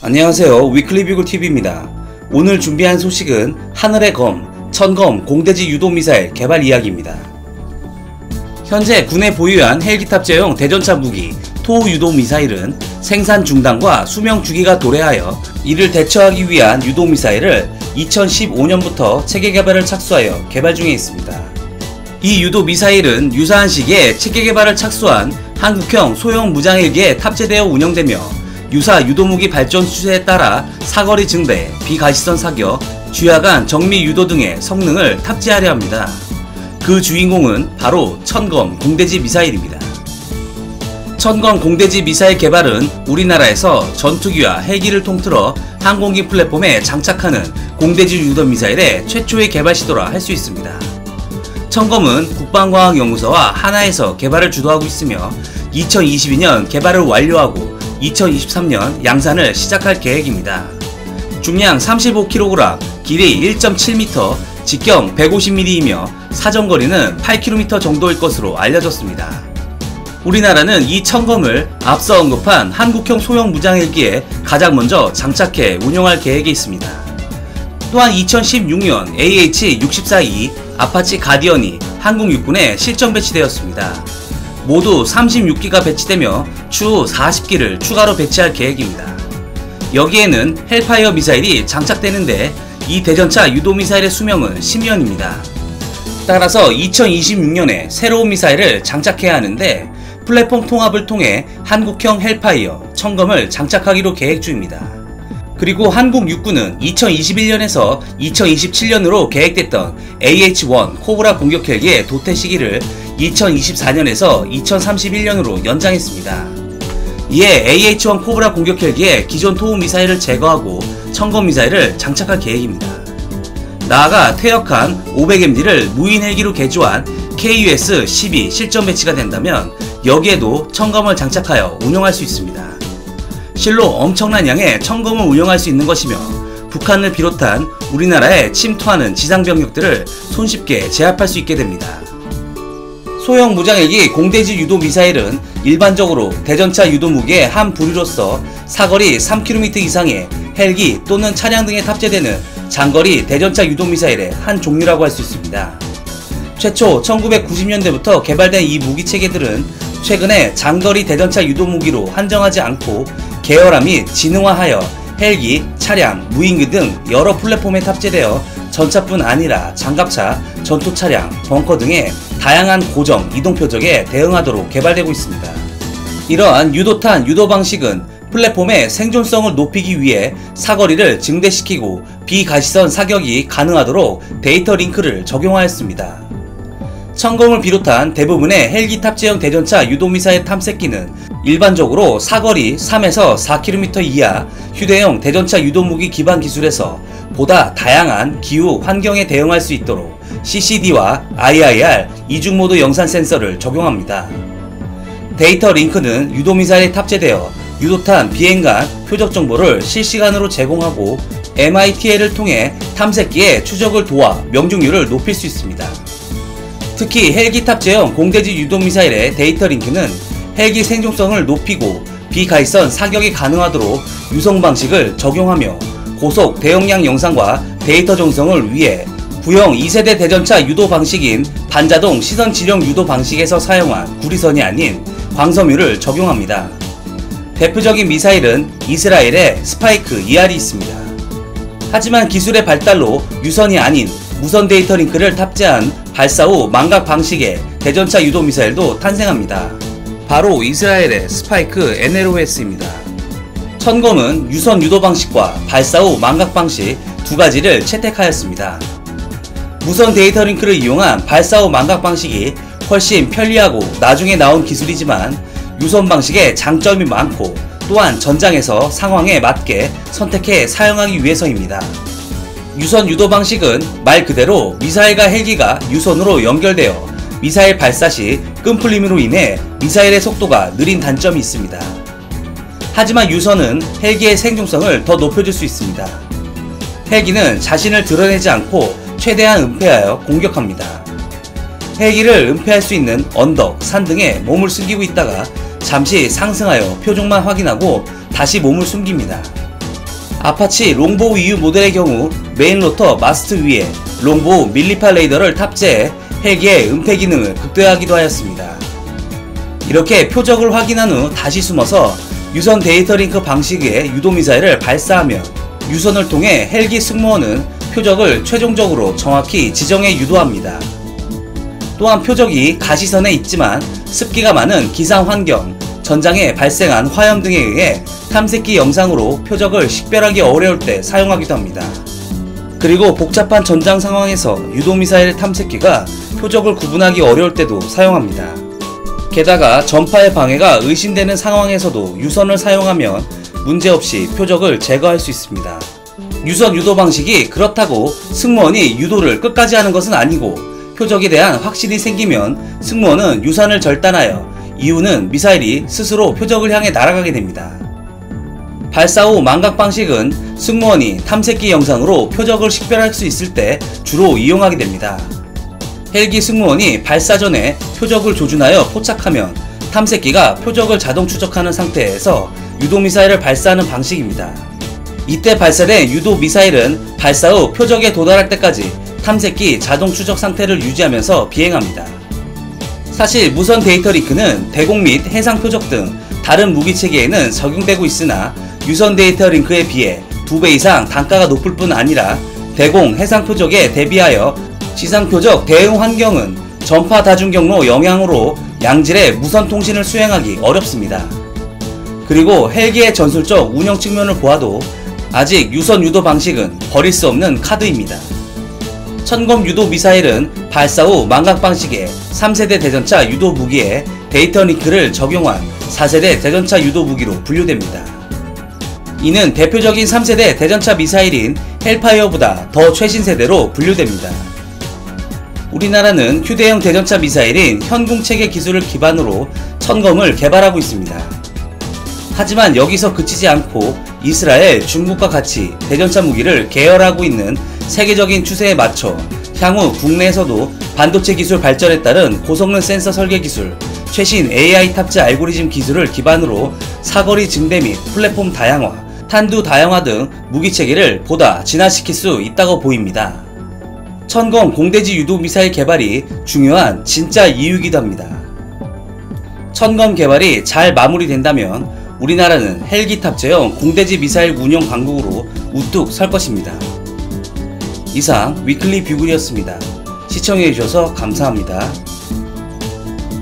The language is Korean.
안녕하세요. 위클리비글TV입니다. 오늘 준비한 소식은 하늘의 검, 천검 공대지 유도미사일 개발 이야기입니다. 현재 군에 보유한 헬기 탑재형 대전차 무기 토우 유도미사일은 생산 중단과 수명 주기가 도래하여 이를 대처하기 위한 유도미사일을 2015년부터 체계 개발을 착수하여 개발 중에 있습니다. 이 유도미사일은 유사한 시기에 체계 개발을 착수한 한국형 소형 무장헬기에 탑재되어 운영되며 유사 유도무기 발전 추세에 따라 사거리 증대, 비가시선 사격, 주야간 정밀 유도 등의 성능을 탑재하려 합니다. 그 주인공은 바로 천검 공대지 미사일입니다. 천검 공대지 미사일 개발은 우리나라에서 전투기와 헬기를 통틀어 항공기 플랫폼에 장착하는 공대지 유도 미사일의 최초의 개발 시도라 할 수 있습니다. 천검은 국방과학연구소와 하나에서 개발을 주도하고 있으며 2022년 개발을 완료하고 2023년 양산을 시작할 계획입니다. 중량 35kg, 길이 1.7m, 직경 150mm이며 사정거리는 8km 정도일 것으로 알려졌습니다. 우리나라는 이 천검을 앞서 언급한 한국형 소형 무장헬기에 가장 먼저 장착해 운용할 계획에 있습니다. 또한 2016년 AH-64E 아파치 가디언이 한국 육군에 실전 배치되었습니다. 모두 36기가 배치되며 추후 40기를 추가로 배치할 계획입니다. 여기에는 헬파이어 미사일이 장착되는데 이 대전차 유도미사일의 수명은 10년입니다. 따라서 2026년에 새로운 미사일을 장착해야 하는데 플랫폼 통합을 통해 한국형 헬파이어 천검을 장착하기로 계획 중입니다. 그리고 한국 육군은 2021년에서 2027년으로 계획됐던 AH-1 코브라 공격 헬기의 도태 시기를 2024년에서 2031년으로 연장했습니다. 이에 AH-1 코브라 공격 헬기의 기존 토우 미사일을 제거하고 천검 미사일을 장착할 계획입니다. 나아가 퇴역한 500MD를 무인 헬기로 개조한 KUS-12 실전 배치가 된다면 여기에도 천검을 장착하여 운용할 수 있습니다. 실로 엄청난 양의 천검을 운용할 수 있는 것이며 북한을 비롯한 우리나라에 침투하는 지상병력들을 손쉽게 제압할 수 있게 됩니다. 소형 무장헬기 공대지 유도 미사일은 일반적으로 대전차 유도무기의 한 부류로서 사거리 3km 이상의 헬기 또는 차량 등에 탑재되는 장거리 대전차 유도미사일의 한 종류라고 할 수 있습니다. 최초 1990년대부터 개발된 이 무기체계들은 최근에 장거리 대전차 유도무기로 한정하지 않고 계열화 및 진흥화하여 헬기, 차량, 무인기 등 여러 플랫폼에 탑재되어 전차뿐 아니라 장갑차, 전투차량, 벙커 등의 다양한 고정, 이동 표적에 대응하도록 개발되고 있습니다. 이러한 유도탄 유도 방식은 플랫폼의 생존성을 높이기 위해 사거리를 증대시키고 비가시선 사격이 가능하도록 데이터 링크를 적용하였습니다. 천검을 비롯한 대부분의 헬기 탑재형 대전차 유도미사일 탐색기는 일반적으로 사거리 3에서 4km 이하 휴대용 대전차 유도무기 기반 기술에서 보다 다양한 기후 환경에 대응할 수 있도록 CCD와 IIR 이중모드 영상 센서를 적용합니다. 데이터 링크는 유도미사일에 탑재되어 유도탄 비행간 표적 정보를 실시간으로 제공하고 MITL을 통해 탐색기의 추적을 도와 명중률을 높일 수 있습니다. 특히 헬기 탑재형 공대지 유도미사일의 데이터 링크는 헬기 생존성을 높이고 비가시선 사격이 가능하도록 유성 방식을 적용하며 고속 대용량 영상과 데이터 정성을 위해 구형 2세대 대전차 유도 방식인 반자동 시선 지령 유도 방식에서 사용한 구리선이 아닌 광섬유를 적용합니다. 대표적인 미사일은 이스라엘의 스파이크 ER이 있습니다. 하지만 기술의 발달로 유선이 아닌 무선 데이터 링크를 탑재한 발사 후 망각 방식의 대전차 유도 미사일도 탄생합니다. 바로 이스라엘의 스파이크 NLOS입니다. 천검은 유선 유도 방식과 발사 후 망각 방식 두 가지를 채택하였습니다. 무선 데이터 링크를 이용한 발사 후 망각 방식이 훨씬 편리하고 나중에 나온 기술이지만 유선 방식의 장점이 많고 또한 전장에서 상황에 맞게 선택해 사용하기 위해서입니다. 유선 유도 방식은 말 그대로 미사일과 헬기가 유선으로 연결되어 미사일 발사 시 끈풀림으로 인해 미사일의 속도가 느린 단점이 있습니다. 하지만 유선은 헬기의 생존성을 더 높여줄 수 있습니다. 헬기는 자신을 드러내지 않고 최대한 은폐하여 공격합니다. 헬기를 은폐할 수 있는 언덕, 산 등에 몸을 숨기고 있다가 잠시 상승하여 표적만 확인하고 다시 몸을 숨깁니다. 아파치 롱보우 EU 모델의 경우 메인 로터 마스트 위에 롱보우 밀리파 레이더를 탑재해 헬기의 은폐 기능을 극대화하기도 하였습니다. 이렇게 표적을 확인한 후 다시 숨어서 유선 데이터 링크 방식의 유도미사일을 발사하며 유선을 통해 헬기 승무원은 표적을 최종적으로 정확히 지정해 유도합니다. 또한 표적이 가시선에 있지만 습기가 많은 기상 환경, 전장에 발생한 화염 등에 의해 탐색기 영상으로 표적을 식별하기 어려울 때 사용하기도 합니다. 그리고 복잡한 전장 상황에서 유도미사일 탐색기가 표적을 구분하기 어려울 때도 사용합니다. 게다가 전파의 방해가 의심되는 상황에서도 유선을 사용하면 문제없이 표적을 제거할 수 있습니다. 유선 유도 방식이 그렇다고 승무원이 유도를 끝까지 하는 것은 아니고 표적에 대한 확신이 생기면 승무원은 유선을 절단하여 이후는 미사일이 스스로 표적을 향해 날아가게 됩니다. 발사 후 망각 방식은 승무원이 탐색기 영상으로 표적을 식별할 수 있을 때 주로 이용하게 됩니다. 헬기 승무원이 발사 전에 표적을 조준하여 포착하면 탐색기가 표적을 자동 추적하는 상태에서 유도미사일을 발사하는 방식입니다. 이때 발사된 유도미사일은 발사 후 표적에 도달할 때까지 탐색기 자동 추적 상태를 유지하면서 비행합니다. 사실 무선 데이터 링크는 대공 및 해상 표적 등 다른 무기체계에는 적용되고 있으나 유선 데이터 링크에 비해 2배 이상 단가가 높을 뿐 아니라 대공 해상 표적에 대비하여 지상 표적 대응 환경은 전파 다중 경로 영향으로 양질의 무선 통신을 수행하기 어렵습니다. 그리고 헬기의 전술적 운영 측면을 보아도 아직 유선 유도 방식은 버릴 수 없는 카드입니다. 천검 유도 미사일은 발사 후 망각 방식의 3세대 대전차 유도 무기에 데이터 링크를 적용한 4세대 대전차 유도 무기로 분류됩니다. 이는 대표적인 3세대 대전차 미사일인 헬파이어보다 더 최신 세대로 분류됩니다. 우리나라는 휴대용 대전차 미사일인 현궁체계 기술을 기반으로 천검을 개발하고 있습니다. 하지만 여기서 그치지 않고 이스라엘, 중국과 같이 대전차 무기를 계열하고 있는 세계적인 추세에 맞춰 향후 국내에서도 반도체 기술 발전에 따른 고성능 센서 설계 기술, 최신 AI 탑재 알고리즘 기술을 기반으로 사거리 증대 및 플랫폼 다양화, 탄두 다양화 등 무기체계를 보다 진화시킬 수 있다고 보입니다. 천검 공대지 유도 미사일 개발이 중요한 진짜 이유이기도 합니다. 천검 개발이 잘 마무리된다면 우리나라는 헬기 탑재형 공대지 미사일 운용 강국으로 우뚝 설 것입니다. 이상 위클리 뷰글이었습니다. 시청해주셔서 감사합니다.